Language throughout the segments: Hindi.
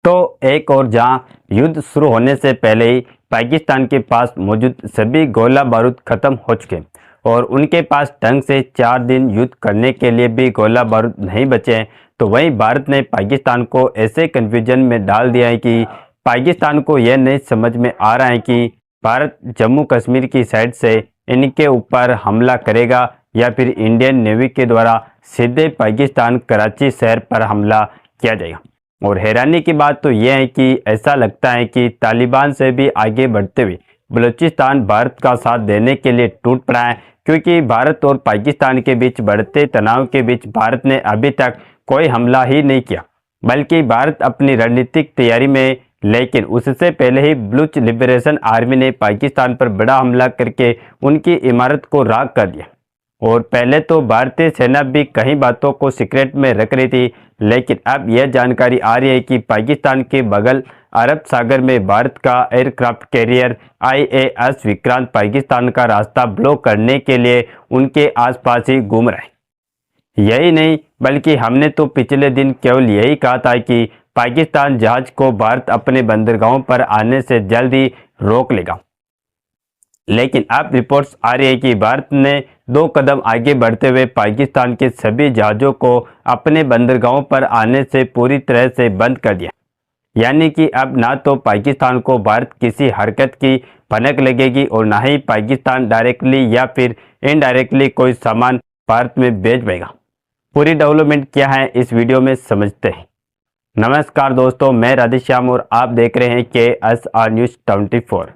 तो एक और जहां युद्ध शुरू होने से पहले ही पाकिस्तान के पास मौजूद सभी गोला बारूद खत्म हो चुके और उनके पास ढंग से 4 दिन युद्ध करने के लिए भी गोला बारूद नहीं बचे हैं, तो वहीं भारत ने पाकिस्तान को ऐसे कन्फ्यूजन में डाल दिया है कि पाकिस्तान को यह नहीं समझ में आ रहा है कि भारत जम्मू कश्मीर की साइड से इनके ऊपर हमला करेगा या फिर इंडियन नेवी के द्वारा सीधे पाकिस्तान कराची शहर पर हमला किया जाएगा। और हैरानी की बात तो यह है कि ऐसा लगता है कि तालिबान से भी आगे बढ़ते हुए बलूचिस्तान भारत का साथ देने के लिए टूट पड़ा है, क्योंकि भारत और पाकिस्तान के बीच बढ़ते तनाव के बीच भारत ने अभी तक कोई हमला ही नहीं किया, बल्कि भारत अपनी रणनीतिक तैयारी में। लेकिन उससे पहले ही बलूच लिबरेशन आर्मी ने पाकिस्तान पर बड़ा हमला करके उनकी इमारत को राख कर दिया। और पहले तो भारतीय सेना भी कई बातों को सीक्रेट में रख रही थी, लेकिन अब यह जानकारी आ रही है कि पाकिस्तान के बगल अरब सागर में भारत का aircraft carrier IAS Vikrant Pakistan का रास्ता ब्लॉक करने के लिए उनके आसपास ही घूम रहा है। यही नहीं, बल्कि हमने तो पिछले दिन केवल यही कहा था कि पाकिस्तान जहाज को भारत अपने बंदरगाहों पर आने से जल्द ही रोक लेगा। लेकिन अब रिपोर्ट्स आ रही है कि भारत ने 2 कदम आगे बढ़ते हुए पाकिस्तान के सभी जहाज़ों को अपने बंदरगाहों पर आने से पूरी तरह से बंद कर दिया। यानी कि अब ना तो पाकिस्तान को भारत किसी हरकत की भनक लगेगी और ना ही पाकिस्तान डायरेक्टली या फिर इनडायरेक्टली कोई सामान भारत में भेज पाएगा। पूरी डेवलपमेंट क्या है इस वीडियो में समझते हैं। नमस्कार दोस्तों, मैं राधेश्याम और आप देख रहे हैं KSR न्यूज़ 24।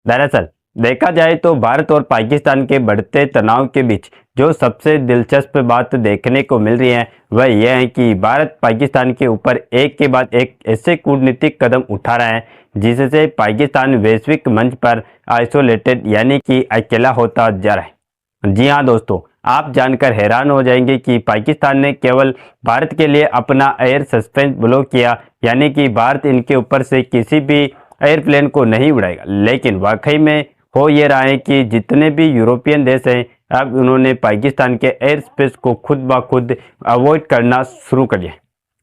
दरअसल देखा जाए तो भारत और पाकिस्तान के बढ़ते तनाव के बीच जो सबसे दिलचस्प बात देखने को मिल रही है वह यह है कि भारत पाकिस्तान के ऊपर एक के बाद एक ऐसे कूटनीतिक कदम उठा रहा है जिससे पाकिस्तान वैश्विक मंच पर आइसोलेटेड यानी कि अकेला होता जा रहा है। जी हाँ दोस्तों, आप जानकर हैरान हो जाएंगे कि पाकिस्तान ने केवल भारत के लिए अपना एयर सस्पेंस ब्लॉक किया, यानी कि भारत इनके ऊपर से किसी भी एयरप्लेन को नहीं उड़ाएगा। लेकिन वाकई में हो ये रहा है कि जितने भी यूरोपियन देश हैं अब उन्होंने पाकिस्तान के एयर स्पेस को खुद ब खुद अवॉइड करना शुरू कर दिया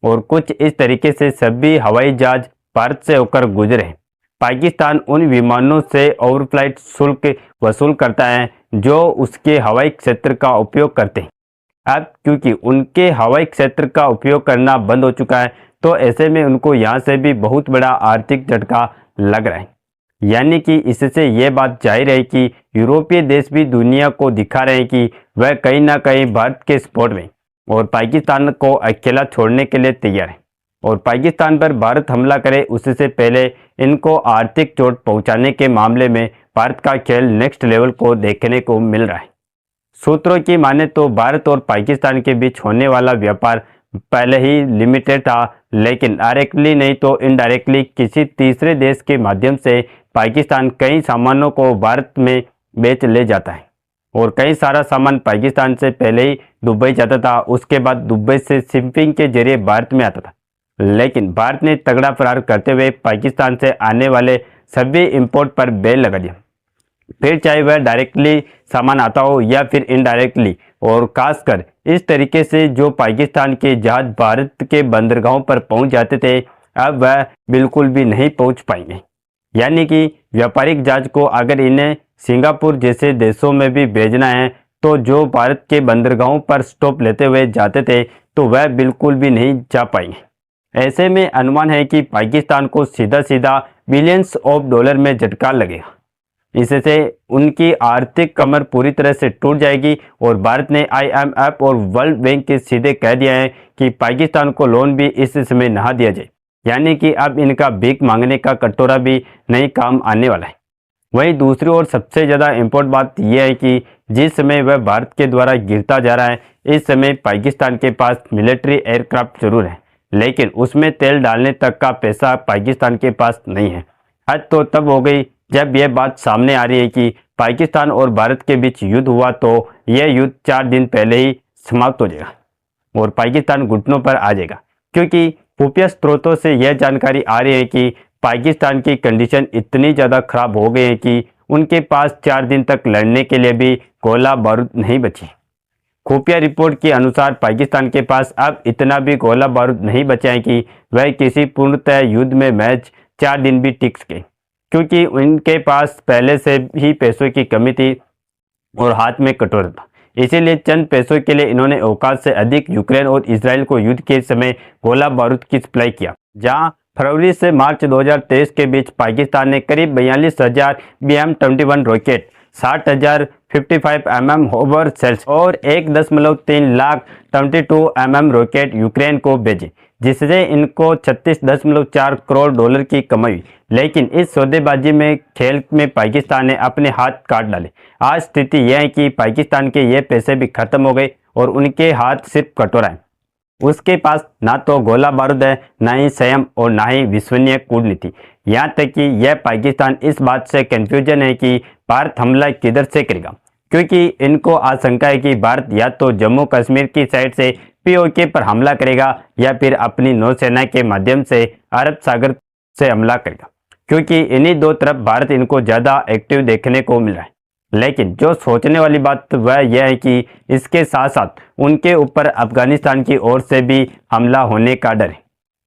और कुछ इस तरीके से सभी हवाई जहाज भारत से होकर गुजरे हैं। पाकिस्तान उन विमानों से ओवरफ्लाइट शुल्क वसूल करता है जो उसके हवाई क्षेत्र का उपयोग करते हैं। अब क्योंकि उनके हवाई क्षेत्र का उपयोग करना बंद हो चुका है, तो ऐसे में उनको यहाँ से भी बहुत बड़ा आर्थिक झटका लग रहा है। यानी कि इससे यह बात जाहिर है कि यूरोपीय देश भी दुनिया को दिखा रहे हैं कि वह कहीं ना कहीं भारत के सपोर्ट में और पाकिस्तान को अकेला छोड़ने के लिए तैयार है। और पाकिस्तान पर भारत हमला करे उससे पहले इनको आर्थिक चोट पहुंचाने के मामले में भारत का खेल नेक्स्ट लेवल को देखने को मिल रहा है। सूत्रों की माने तो भारत और पाकिस्तान के बीच होने वाला व्यापार पहले ही लिमिटेड था, लेकिन डायरेक्टली नहीं तो इनडायरेक्टली किसी तीसरे देश के माध्यम से पाकिस्तान कई सामानों को भारत में बेच ले जाता है। और कई सारा सामान पाकिस्तान से पहले ही दुबई जाता था, उसके बाद दुबई से शिपिंग के जरिए भारत में आता था। लेकिन भारत ने तगड़ा फरार करते हुए पाकिस्तान से आने वाले सभी इंपोर्ट पर बैन लगा दिया, फिर चाहे वह डायरेक्टली सामान आता हो या फिर इनडायरेक्टली। और खासकर इस तरीके से जो पाकिस्तान के जहाज भारत के बंदरगाहों पर पहुंच जाते थे अब वह बिल्कुल भी नहीं पहुंच पाएंगे। यानी कि व्यापारिक जहाज को अगर इन्हें सिंगापुर जैसे देशों में भी भेजना है तो जो भारत के बंदरगाहों पर स्टॉप लेते हुए जाते थे तो वह बिल्कुल भी नहीं जा पाएंगे। ऐसे में अनुमान है कि पाकिस्तान को सीधा सीधा बिलियंस ऑफ डॉलर में झटका लगेगा। इससे उनकी आर्थिक कमर पूरी तरह से टूट जाएगी। और भारत ने IMF और वर्ल्ड बैंक के सीधे कह दिया है कि पाकिस्तान को लोन भी इस समय ना दिया जाए, यानी कि अब इनका भीख मांगने का कटोरा भी नहीं काम आने वाला है। वहीं दूसरी ओर सबसे ज़्यादा इम्पोर्टेंट बात यह है कि जिस समय वह भारत के द्वारा गिरता जा रहा है इस समय पाकिस्तान के पास मिलिट्री एयरक्राफ्ट जरूर है, लेकिन उसमें तेल डालने तक का पैसा पाकिस्तान के पास नहीं है। हद तो तब हो गई जब यह बात सामने आ रही है कि पाकिस्तान और भारत के बीच युद्ध हुआ तो यह युद्ध 4 दिन पहले ही समाप्त हो जाएगा और पाकिस्तान घुटनों पर आ जाएगा, क्योंकि खुफिया स्रोतों से यह जानकारी आ रही है कि पाकिस्तान की कंडीशन इतनी ज़्यादा खराब हो गई है कि उनके पास 4 दिन तक लड़ने के लिए भी गोला बारूद नहीं बची। खुफिया रिपोर्ट के अनुसार पाकिस्तान के पास अब इतना भी गोला बारूद नहीं बचा है कि वह किसी पूर्णतः युद्ध में मैच 4 दिन भी टिक सके, क्योंकि उनके पास पहले से ही पैसों की कमी थी और हाथ में कटोरा था। इसीलिए चंद पैसों के लिए इन्होंने औकात से अधिक यूक्रेन और इसराइल को युद्ध के समय गोला बारूद की सप्लाई किया। जहां फरवरी से मार्च 2023 के बीच पाकिस्तान ने करीब 42,000 BM-21 rocket, 60,000 55 mm hover sales और 1.3 लाख 22 mm रॉकेट यूक्रेन को भेजे, जिससे इनको 36.4 करोड़ डॉलर की कमाई हुई। लेकिन इस सौदेबाजी में खेल में पाकिस्तान ने अपने हाथ काट डाले। आज स्थिति यह है कि पाकिस्तान के ये पैसे भी खत्म हो गए और उनके हाथ सिर्फ कटोरा है। उसके पास ना तो गोला बारूद है, ना ही संयम और ना ही विश्वसनीय कूटनीति। यहाँ तक कि यह पाकिस्तान इस बात से कंफ्यूजन है कि भारत हमला किधर से करेगा, क्योंकि इनको आशंका है कि भारत या तो जम्मू कश्मीर की साइड से POK पर हमला करेगा या फिर अपनी नौसेना के माध्यम से अरब सागर से हमला करेगा, क्योंकि इन्हीं दो तरफ भारत इनको ज़्यादा एक्टिव देखने को मिल रहा है। लेकिन जो सोचने वाली बात वह यह है कि इसके साथ साथ उनके ऊपर अफगानिस्तान की ओर से भी हमला होने का डर है,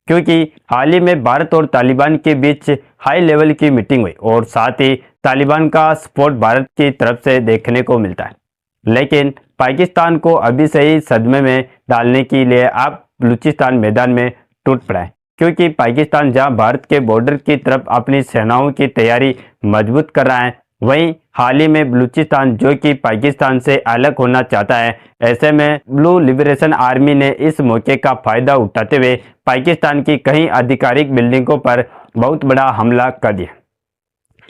क्योंकि हाल ही में भारत और तालिबान के बीच हाई लेवल की मीटिंग हुई और साथ ही तालिबान का सपोर्ट भारत की तरफ से देखने को मिलता है। लेकिन पाकिस्तान को अभी से ही सदमे में डालने के लिए अब बलूचिस्तान मैदान में टूट पड़ा है, क्योंकि पाकिस्तान जहां भारत के बॉर्डर की तरफ अपनी सेनाओं की तैयारी मजबूत कर रहा है, वहीं हाल ही में बलूचिस्तान जो कि पाकिस्तान से अलग होना चाहता है, ऐसे में ब्लू लिबरेशन आर्मी ने इस मौके का फायदा उठाते हुए पाकिस्तान की कई आधिकारिक बिल्डिंगों पर बहुत बड़ा हमला कर दिया।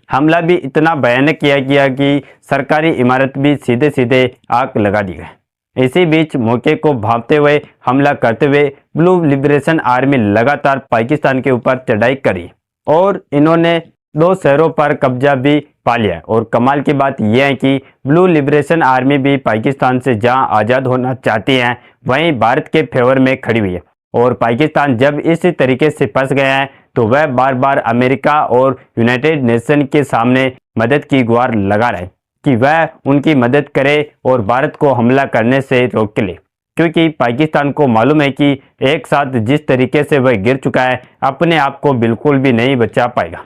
हमला भी इतना भयानक किया गया कि सरकारी इमारत भी सीधे सीधे आग लगा दी गई। इसी बीच मौके को भांपते हुए हमला करते हुए ब्लू लिबरेशन आर्मी लगातार पाकिस्तान के ऊपर चढ़ाई करी और इन्होंने 2 शहरों पर कब्जा भी पा लिया। और कमाल की बात यह है कि ब्लू लिबरेशन आर्मी भी पाकिस्तान से जहां आज़ाद होना चाहती है, वहीं भारत के फेवर में खड़ी हुई है। और पाकिस्तान जब इसी तरीके से फंस गया है तो वह बार बार अमेरिका और यूनाइटेड नेशन के सामने मदद की गुहार लगा रहा है कि वह उनकी मदद करे और भारत को हमला करने से रोक ले, क्योंकि पाकिस्तान को मालूम है कि एक साथ जिस तरीके से वह गिर चुका है, अपने आप को बिल्कुल भी नहीं बचा पाएगा।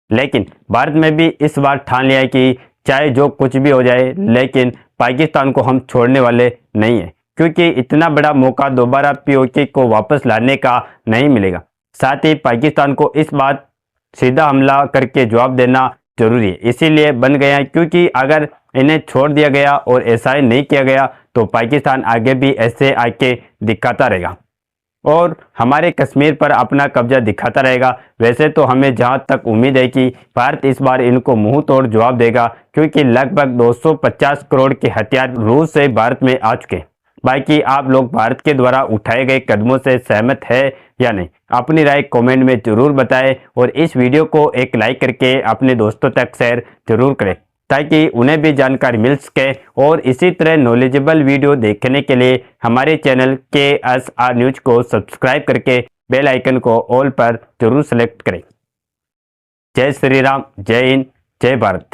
लेकिन भारत में भी इस बार ठान लिया है कि चाहे जो कुछ भी हो जाए, लेकिन पाकिस्तान को हम छोड़ने वाले नहीं है, क्योंकि इतना बड़ा मौका दोबारा POK को वापस लाने का नहीं मिलेगा। साथ ही पाकिस्तान को इस बात सीधा हमला करके जवाब देना जरूरी है, इसीलिए बन गया है, क्योंकि अगर इन्हें छोड़ दिया गया और ऐसा ही नहीं किया गया तो पाकिस्तान आगे भी ऐसे आके दिखाता रहेगा और हमारे कश्मीर पर अपना कब्जा दिखाता रहेगा। वैसे तो हमें जहां तक उम्मीद है कि भारत इस बार इनको मुंह तोड़ जवाब देगा, क्योंकि लगभग 250 करोड़ के हथियार रूस से भारत में आ चुके हैं। बाकी आप लोग भारत के द्वारा उठाए गए कदमों से सहमत है या नहीं, अपनी राय कमेंट में जरूर बताएं और इस वीडियो को एक लाइक करके अपने दोस्तों तक शेयर जरूर करें, ताकि उन्हें भी जानकारी मिल सके। और इसी तरह नॉलेजेबल वीडियो देखने के लिए हमारे चैनल KSR न्यूज को सब्सक्राइब करके बेल आइकन को ऑल पर जरूर सेलेक्ट करें। जय श्री राम, जय हिंद, जय भारत।